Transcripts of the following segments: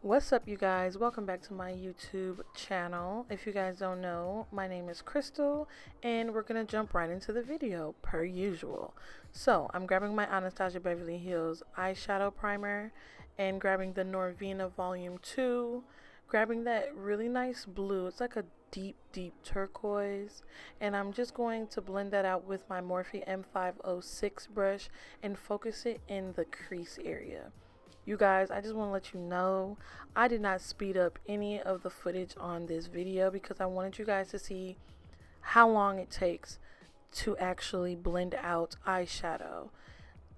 What's up, you guys? Welcome back to my YouTube channel. If you guys don't know, my name is Crystal and we're gonna jump right into the video per usual. So I'm grabbing my Anastasia Beverly Hills eyeshadow primer and grabbing the Norvina volume 2, grabbing that really nice blue. It's like a deep turquoise, and I'm just going to blend that out with my Morphe M506 brush and focus it in the crease area. You guys, I just want to let you know I did not speed up any of the footage on this video because I wanted you guys to see how long it takes to actually blend out eyeshadow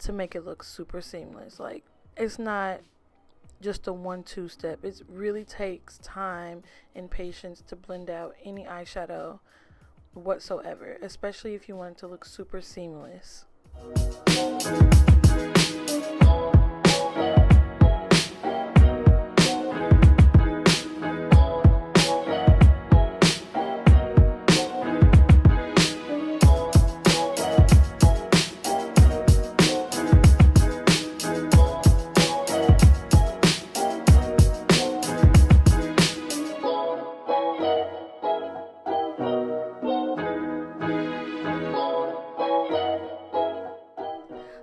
to make it look super seamless. Like, it's not just a 1-2 step. It really takes time and patience to blend out any eyeshadow whatsoever, especially if you want it to look super seamless.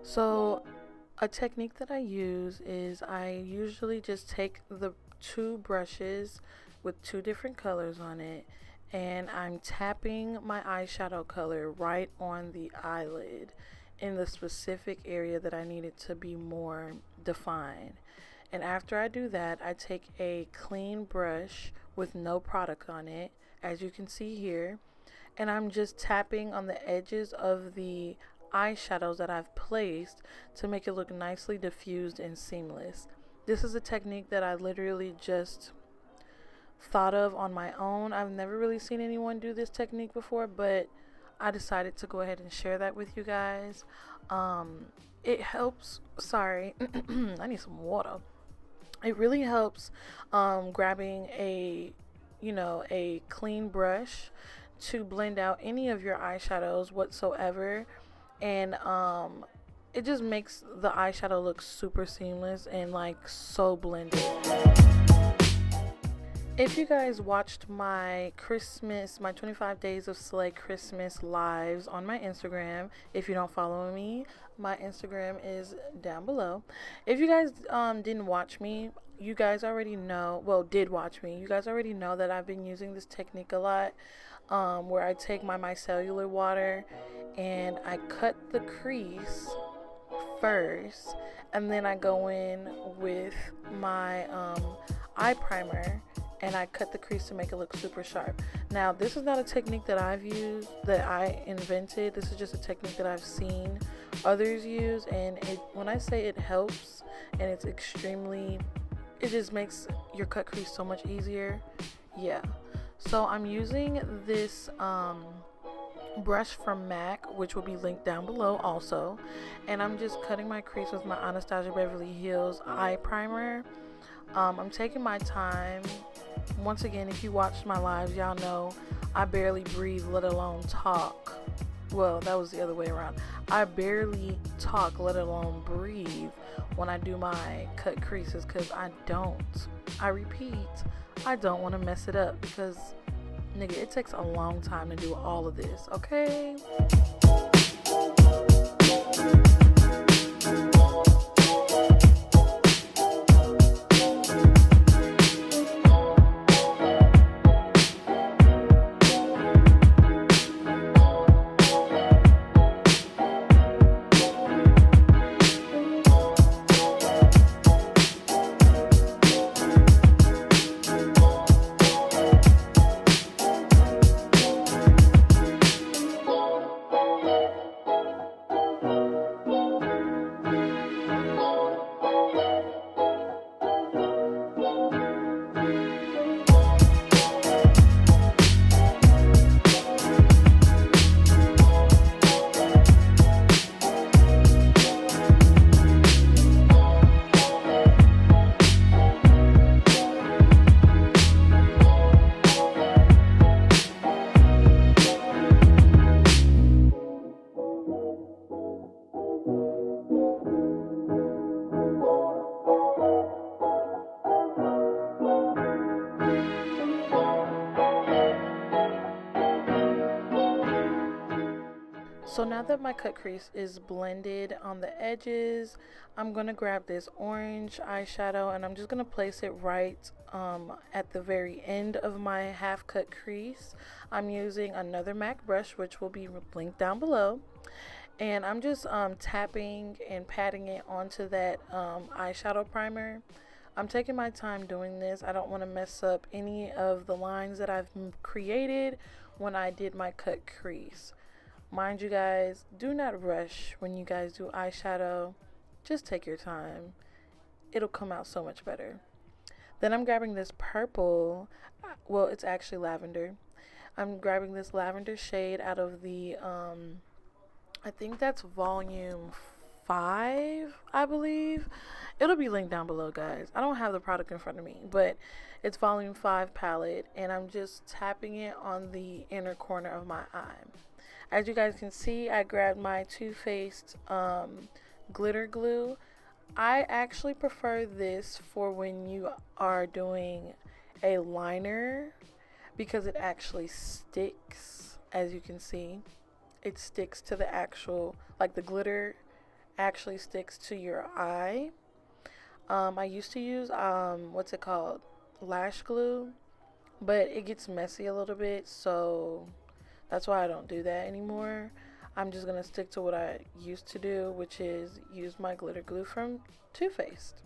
So a technique that I use is I usually just take the two brushes with two different colors on it, and I'm tapping my eyeshadow color right on the eyelid in the specific area that I need it to be more defined. And after I do that, I take a clean brush with no product on it, as you can see here, and I'm just tapping on the edges of the eyeshadows that I've placed to make it look nicely diffused and seamless. This is a technique that I literally just thought of on my own. I've never really seen anyone do this technique before, but I decided to go ahead and share that with you guys. It helps. Sorry, I need some water. It really helps grabbing a clean brush to blend out any of your eyeshadows whatsoever, and it just makes the eyeshadow look super seamless and like so blended. If you guys watched my 25 Days of Slay Christmas lives on my Instagram, if you don't follow me, my Instagram is down below. If you guys didn't watch me, you guys already know, well, did watch me, you guys already know that I've been using this technique a lot, where I take my micellar water and I cut the crease first, and then I go in with my eye primer and I cut the crease to make it look super sharp. Now, this is not a technique that I've used, that I invented. This is just a technique that I've seen others use, and when I say it helps, and it just makes your cut crease so much easier. Yeah. So I'm using this brush from MAC, which will be linked down below also, and I'm just cutting my crease with my Anastasia Beverly Hills eye primer. I'm taking my time. Once again, if you watched my lives, y'all know I barely breathe, let alone talk. Well, that was the other way around. I barely talk, let alone breathe, when I do my cut creases, because I repeat, I don't want to mess it up, because nigga, it takes a long time to do all of this, okay? So now that my cut crease is blended on the edges, I'm going to grab this orange eyeshadow and I'm just going to place it right at the very end of my half cut crease. I'm using another MAC brush, which will be linked down below. And I'm just tapping and patting it onto that eyeshadow primer. I'm taking my time doing this. I don't want to mess up any of the lines that I've created when I did my cut crease. Mind you guys, do not rush when you guys do eyeshadow. Just take your time. It'll come out so much better. Then I'm grabbing this purple. Well, it's actually lavender. I'm grabbing this lavender shade out of the, I think that's volume 5, I believe. It'll be linked down below, guys. I don't have the product in front of me, but it's volume 5 palette. And I'm just tapping it on the inner corner of my eye. As you guys can see, I grabbed my Too Faced glitter glue. I actually prefer this for when you are doing a liner because it actually sticks. As you can see, it sticks to the actual, like the glitter actually sticks to your eye. I used to use, what's it called? Lash glue, but it gets messy a little bit, so that's why I don't do that anymore. I'm just going to stick to what I used to do, which is use my glitter glue from Too Faced.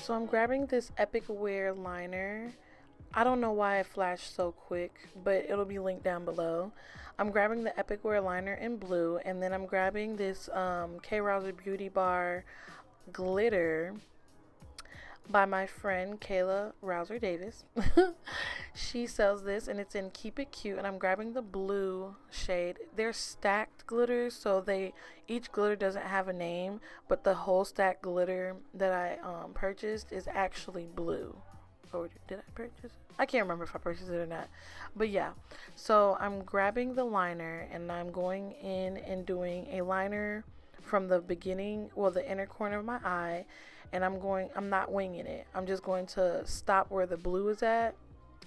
So I'm grabbing this Epic Wear liner. I don't know why it flashed so quick, but it'll be linked down below. I'm grabbing the Epic Wear liner in blue, and then I'm grabbing this K Rouser Beauty Bar glitter by my friend Kayla Rouser Davis. She sells this and it's in Keep It Cute, and I'm grabbing the blue shade. They're stacked glitters, so each glitter doesn't have a name, but the whole stack glitter that I purchased is actually blue. Or did I purchase it? I can't remember if I purchased it or not, but yeah. So I'm grabbing the liner and I'm going in and doing a liner from the beginning, well, the inner corner of my eye, and I'm not winging it. I'm just going to stop where the blue is at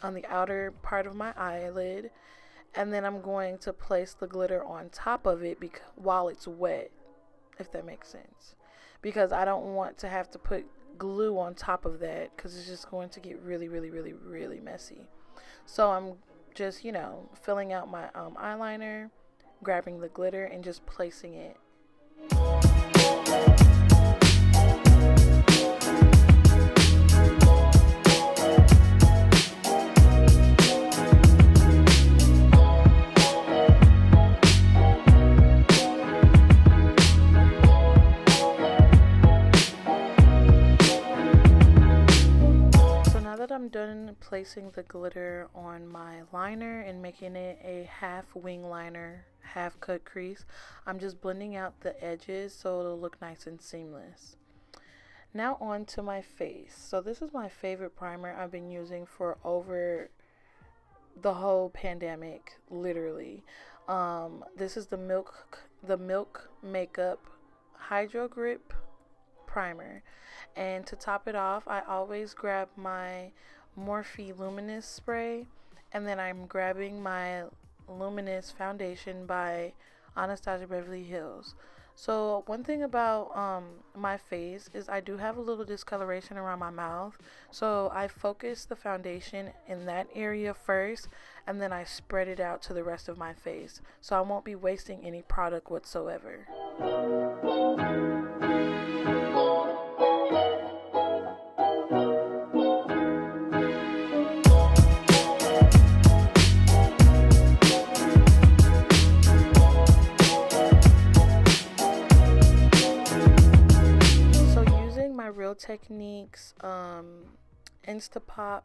on the outer part of my eyelid, and then I'm going to place the glitter on top of it while it's wet, if that makes sense, because I don't want to have to put glue on top of that because it's just going to get really, really, really, really messy. So I'm just, filling out my eyeliner, grabbing the glitter, and just placing it. I'm done placing the glitter on my liner and making it a half wing liner, half cut crease, I'm just blending out the edges so it'll look nice and seamless. Now on to my face. So this is my favorite primer I've been using for over the whole pandemic, literally. This is the Milk Makeup Hydro Grip primer, and to top it off, I always grab my MORPHE Luminous spray, and then I'm grabbing my Luminous foundation by Anastasia Beverly Hills. So one thing about my face is I do have a little discoloration around my mouth, so I focus the foundation in that area first, and then I spread it out to the rest of my face, so I won't be wasting any product whatsoever. Real Techniques Instapop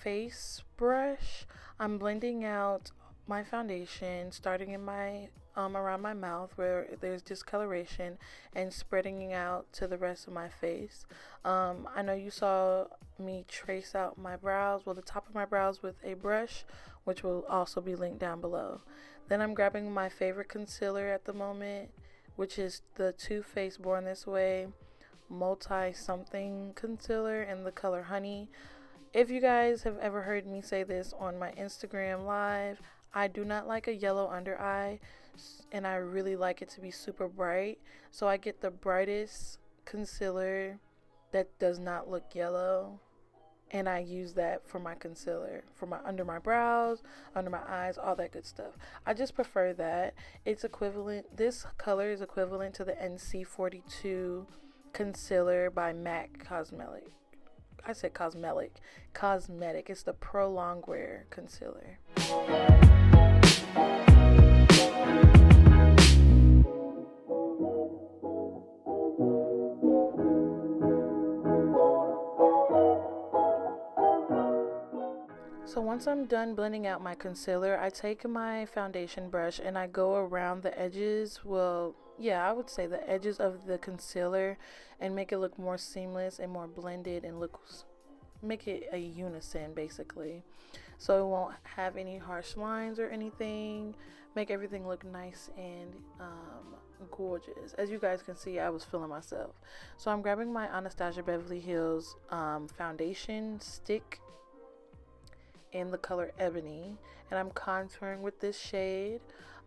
face brush, I'm blending out my foundation, starting in my around my mouth where there's discoloration and spreading it out to the rest of my face. I know you saw me trace out my brows, well, the top of my brows with a brush, which will also be linked down below. Then I'm grabbing my favorite concealer at the moment, which is the Too Faced Born This Way multi-something concealer in the color Honey. If you guys have ever heard me say this on my Instagram live, I do not like a yellow under eye, and I really like it to be super bright. So I get the brightest concealer that does not look yellow, and I use that for my concealer, for my under my brows, under my eyes, all that good stuff. I just prefer that. It's equivalent, this color is equivalent to the NC42 concealer by MAC Cosmetic. I said cosmetic. It's the Pro Longwear concealer. So once I'm done blending out my concealer, I take my foundation brush and I go around the edges. Well, yeah, I would say the edges of the concealer and make it look more seamless and more blended and make it a unison basically. So it won't have any harsh lines or anything. Make everything look nice and gorgeous. As you guys can see, I was feeling myself. So I'm grabbing my Anastasia Beverly Hills foundation stick in the color Ebony, and I'm contouring with this shade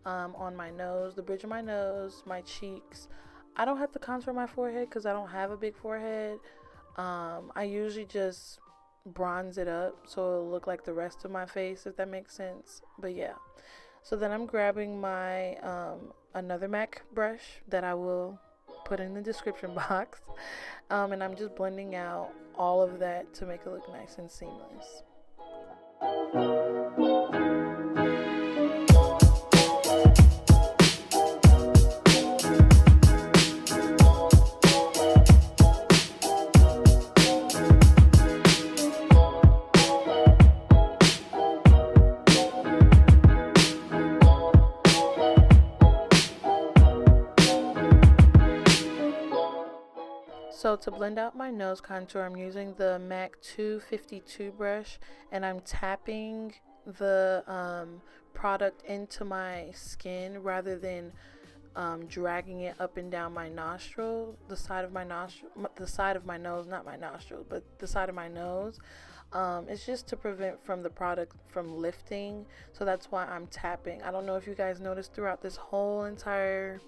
on my nose, the bridge of my nose, my cheeks. I don't have to contour my forehead because I don't have a big forehead. I usually just bronze it up so it'll look like the rest of my face, if that makes sense. But yeah, so then I'm grabbing my another MAC brush that I will put in the description box, and I'm just blending out all of that to make it look nice and seamless. So to blend out my nose contour, I'm using the MAC 252 brush, and I'm tapping the product into my skin rather than dragging it up and down my nostril, the side of my nose, not my nostril, but the side of my nose. It's just to prevent from the product from lifting, so that's why I'm tapping. I don't know if you guys noticed throughout this whole entire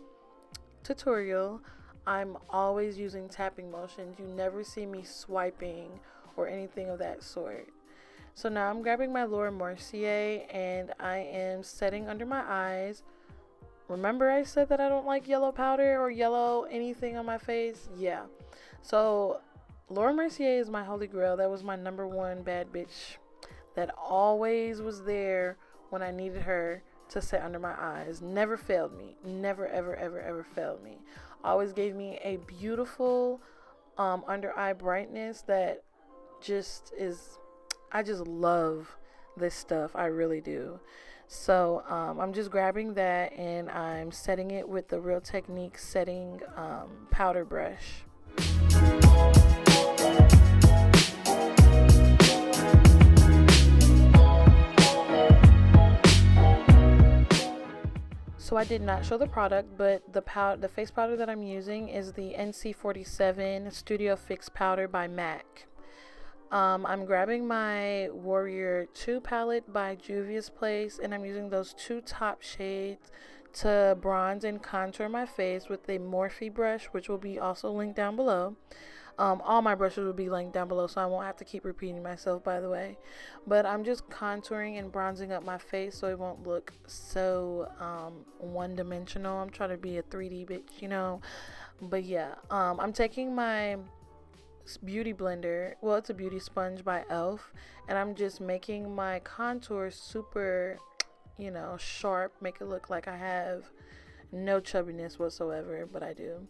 tutorial, I'm always using tapping motions. You never see me swiping or anything of that sort. So now I'm grabbing my Laura Mercier and I am setting under my eyes. Remember I said that I don't like yellow powder or yellow anything on my face? Yeah. So Laura Mercier is my holy grail. That was my number one bad bitch that always was there when I needed her to set under my eyes. Never failed me. Never, ever, ever, ever failed me. Always gave me a beautiful under eye brightness that just is, I just love this stuff. I really do. So I'm just grabbing that and I'm setting it with the Real Techniques setting powder brush. So I did not show the product, but the face powder that I'm using is the NC47 Studio Fix Powder by MAC. I'm grabbing my Warrior 2 palette by Juvia's Place, and I'm using those two top shades to bronze and contour my face with a Morphe brush, which will be also linked down below. All my brushes will be linked down below, so I won't have to keep repeating myself, by the way. But I'm just contouring and bronzing up my face so it won't look so one-dimensional. I'm trying to be a 3D bitch, you know. But yeah, I'm taking my beauty blender. Well, it's a beauty sponge by Elf, and I'm just making my contour super, you know, sharp. Make it look like I have no chubbiness whatsoever, but I do.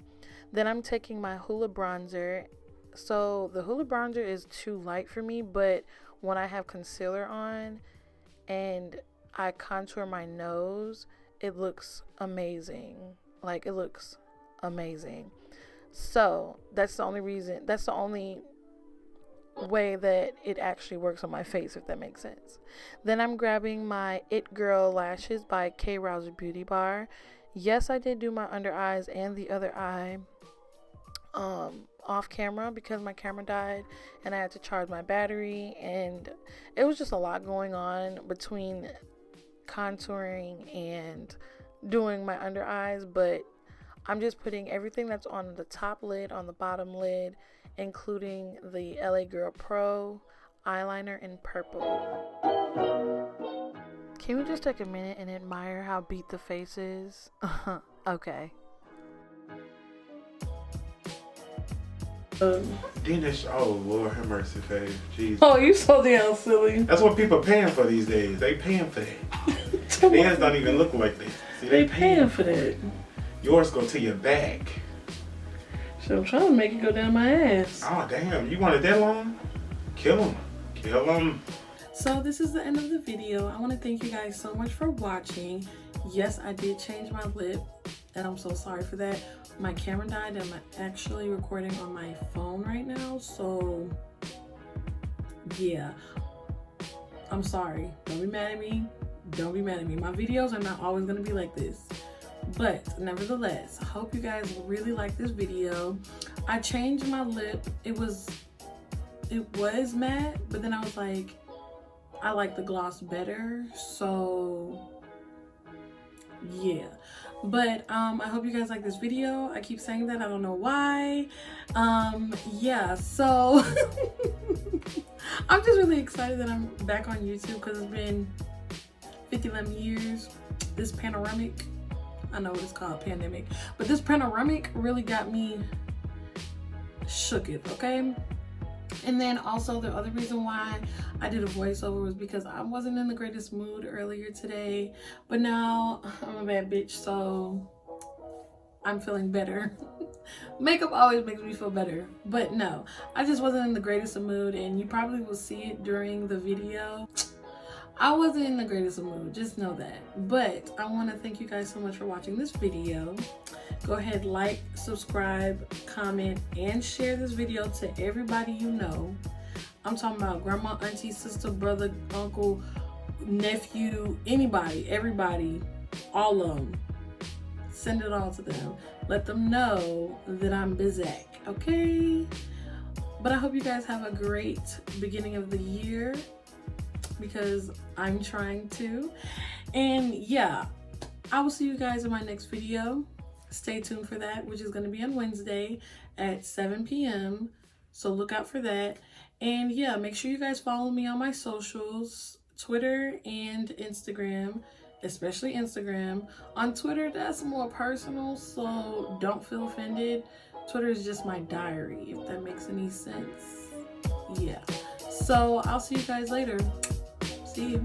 Then I'm taking my Hoola bronzer. So the Hoola bronzer is too light for me, but when I have concealer on and I contour my nose, it looks amazing. Like, it looks amazing. So that's the only reason, that's the only way that it actually works on my face, if that makes sense. Then I'm grabbing my It Girl lashes by K. Rouser Beauty Bar. Yes, I did do my under eyes and the other eye off camera because my camera died and I had to charge my battery, and it was just a lot going on between contouring and doing my under eyes. But I'm just putting everything that's on the top lid, on the bottom lid, including the LA Girl Pro eyeliner in purple. Can we just take a minute and admire how beat the face is? Okay. Dennis, oh Lord have mercy, Faye. Jeez. Oh, you so damn silly. That's what people are paying for these days. They paying for that. Theirs don't even look like that. See, they paying for that. Yours go to your back. So I'm trying to make it go down my ass. Oh damn, you want it that long? Kill him. Kill him. So this is the end of the video. I want to thank you guys so much for watching. Yes, I did change my lip, and I'm so sorry for that. My camera died, and I'm actually recording on my phone right now, so yeah, I'm sorry. Don't be mad at me. Don't be mad at me. My videos are not always gonna be like this, but nevertheless, I hope you guys really like this video. I changed my lip. It was matte, but then I was like, I like the gloss better, so yeah. But I hope you guys like this video. I keep saying that, I don't know why. Yeah, so I'm just really excited that I'm back on YouTube because it's been 50 years. This panoramic, I know what it's called, pandemic, but this panoramic really got me shook it, okay? And then also the other reason why I did a voiceover was because I wasn't in the greatest mood earlier today, but now I'm a bad bitch, so I'm feeling better. Makeup always makes me feel better, but no, I just wasn't in the greatest of mood, and you probably will see it during the video. I wasn't in the greatest of mood, just know that. But I want to thank you guys so much for watching this video. Go ahead, like, subscribe, comment, and share this video to everybody you know. I'm talking about grandma, auntie, sister, brother, uncle, nephew, anybody, everybody, all of them. Send it all to them. Let them know that I'm busy, okay? But I hope you guys have a great beginning of the year, because I'm trying to. And yeah, I will see you guys in my next video. Stay tuned for that, which is going to be on Wednesday at 7 p.m. So look out for that. And yeah, make sure you guys follow me on my socials, Twitter and Instagram, especially Instagram. On Twitter, that's more personal, so don't feel offended. Twitter is just my diary, if that makes any sense. Yeah. So I'll see you guys later. See you.